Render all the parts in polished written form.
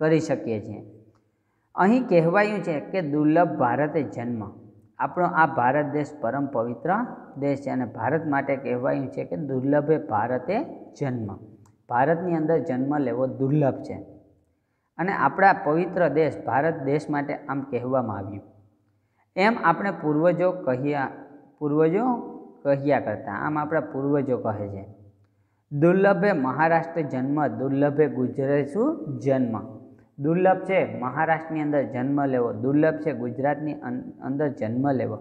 કરી શકીએ છીએ। અહીં કહેવાયું છે કે દુર્લભ ભારતે જન્મ। આપણો આ ભારત દેશ પરમ પવિત્ર દેશ છે અને ભારત માટે કહેવાયું છે કે દુર્લભે ભારતે જન્મ। ભારતની અંદર જન્મ લેવો દુર્લભ છે અને આપણા પવિત્ર દેશ ભારત દેશ માટે આમ કહેવામાં આવ્યું। એમ આપણે પૂર્વજો કહ્યા કરતા, આમ આપણા પૂર્વજો કહે છે। દુર્લભે મહારાષ્ટ્ર જન્મ, દુર્લભે ગુજરાત જન્મ। દુર્લભ છે મહારાષ્ટ્રની અંદર જન્મ લેવો, દુર્લભ છે ગુજરાતની અંદર જન્મ લેવો,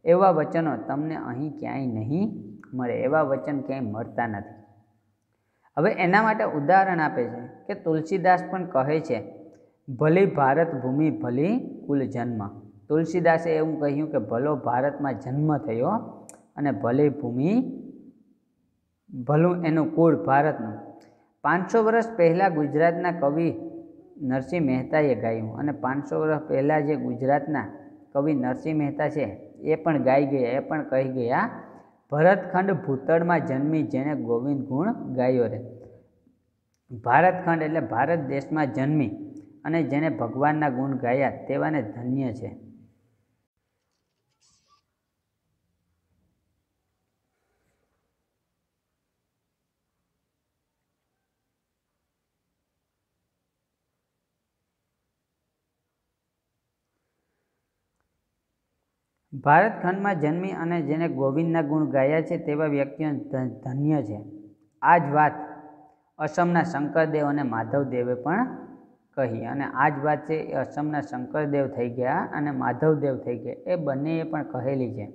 એવા વચનો તમને અહીં ક્યાંય નહીં મળે। એવા વચન ક્યાંય મળતા નથી। હવે એના માટે ઉદાહરણ આપે છે કે તુલસીદાસ પણ કહે છે, ભલી ભારત ભૂમિ ભલી કુલ જન્મ। તુલસીદાસે એવું કહ્યું કે ભલો ભારતમાં જન્મ થયો અને ભલી ભૂમિ ભલું એનું કુળ ભારતનું। 500 વર્ષ પહેલાં ગુજરાતના કવિ નરસિંહ મહેતાએ ગાયું અને 500 વર્ષ પહેલાં જે ગુજરાતના કવિ નરસિંહ મહેતા છે એ પણ ગાઈ ગયા, એ પણ કહી ગયા, ભરતખંડ ભૂતળમાં જન્મી જેણે ગોવિંદ ગુણ ગાયો રે। ભારતખંડ એટલે ભારત દેશમાં જન્મી અને જેણે ભગવાનના ગુણ ગાયા તેવાને ધન્ય છે। ભારતખંડમાં જન્મી અને જેને ગોવિંદના ગુણ ગાયા છે તેવા વ્યક્તિઓ ધન્ય છે। આ જ વાત અસમના શંકરદેવ અને માધવદેવે પણ કહી અને આ જ વાત છે એ અસમના શંકરદેવ થઈ ગયા અને માધવદેવ થઈ ગયા, એ બંનેએ પણ કહેલી છે।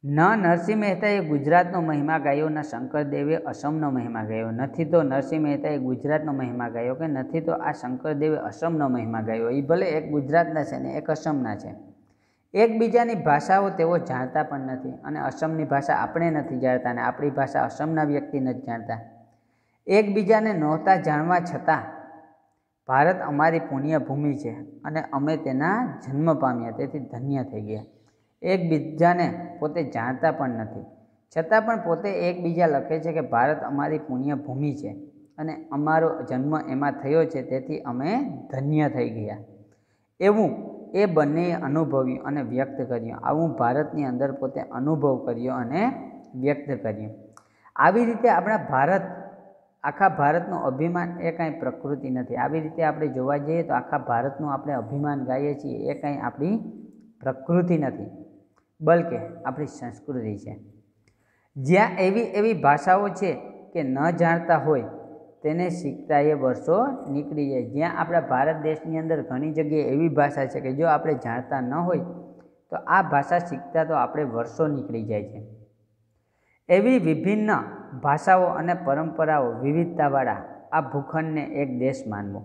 ન નરસિંહ મહેતાએ ગુજરાતનો મહિમા ગાયો, ન શંકરદેવે અસમનો મહિમા ગાયો। નથી તો નરસિંહ મહેતાએ ગુજરાતનો મહિમા ગાયો કે નથી તો આ શંકરદેવે અસમનો મહિમા ગાયો। એ ભલે એક ગુજરાતના છે ને એક અસમના છે। એકબીજાની ભાષાઓ તેઓ જાણતા પણ નથી અને અસમની ભાષા આપણે નથી જાણતા અને આપણી ભાષા અસમના વ્યક્તિ નથી જાણતા। એકબીજાને નહોતા જાણવા છતાં ભારત અમારી પુણ્યભૂમિ છે અને અમે તેના જન્મ પામ્યા, તેથી ધન્ય થઈ ગયા। એકબીજાને પોતે જાણતા પણ નથી છતાં પણ પોતે એકબીજા લખે છે કે ભારત અમારી પુણ્યભૂમિ છે અને અમારો જન્મ એમાં થયો છે, તેથી અમે ધન્ય થઈ ગયા। એવું એ બંનેએ અનુભવ્યું અને વ્યક્ત કર્યું। આવું ભારતની અંદર પોતે અનુભવ કર્યો અને વ્યક્ત કર્યું। આવી રીતે આપણા ભારત, આખા ભારતનું અભિમાન એ કાંઈ પ્રકૃતિ નથી। આવી રીતે આપણે જોવા જઈએ તો આખા ભારતનું આપણે અભિમાન ગાઈએ છીએ એ કાંઈ આપણી પ્રકૃતિ નથી, બલકે આપણી સંસ્કૃતિ છે। જ્યાં એવી ભાષાઓ છે કે ન જાણતા હોય તેને શીખતા એ વર્ષો નીકળી જાય। જ્યાં આપણા ભારત દેશની અંદર ઘણી જગ્યાએ એવી ભાષા છે કે જો આપણે જાણતા ન હોય તો આ ભાષા શીખતા તો આપણે વર્ષો નીકળી જાય છે। એવી વિભિન્ન ભાષાઓ અને પરંપરાઓ વિવિધતાવાળા આ ભૂખંડને એક દેશ માનવો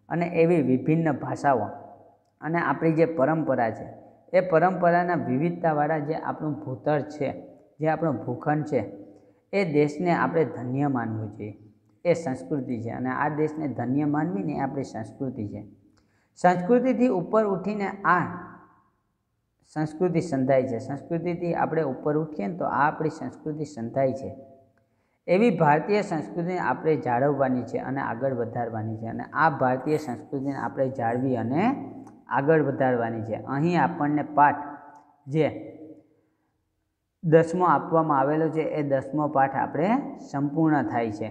અને એવી વિભિન્ન ભાષાઓ અને આપણી જે પરંપરા છે એ પરંપરાના વિવિધતાવાળા જે આપણું ભૂતળ છે, જે આપણો ભૂખંડ છે, એ દેશને આપણે ધન્ય માનવું જોઈએ। એ સંસ્કૃતિ છે અને આ દેશને ધન્ય માનવીને એ આપણી સંસ્કૃતિ છે। સંસ્કૃતિથી ઉપર ઉઠીને આ સંસ્કૃતિ સંધાય છે। સંસ્કૃતિથી આપણે ઉપર ઉઠીએ ને તો આ આપણી સંસ્કૃતિ સંધાય છે। એવી ભારતીય સંસ્કૃતિને આપણે જાળવવાની છે અને આગળ વધારવાની છે અને આ ભારતીય સંસ્કૃતિને આપણે જાળવી અને આગળ વધારવાની છે। અહીં આપણને પાઠ જે 10મો આપવામાં આવેલો છે એ 10મો પાઠ આપણે સંપૂર્ણ થાય છે।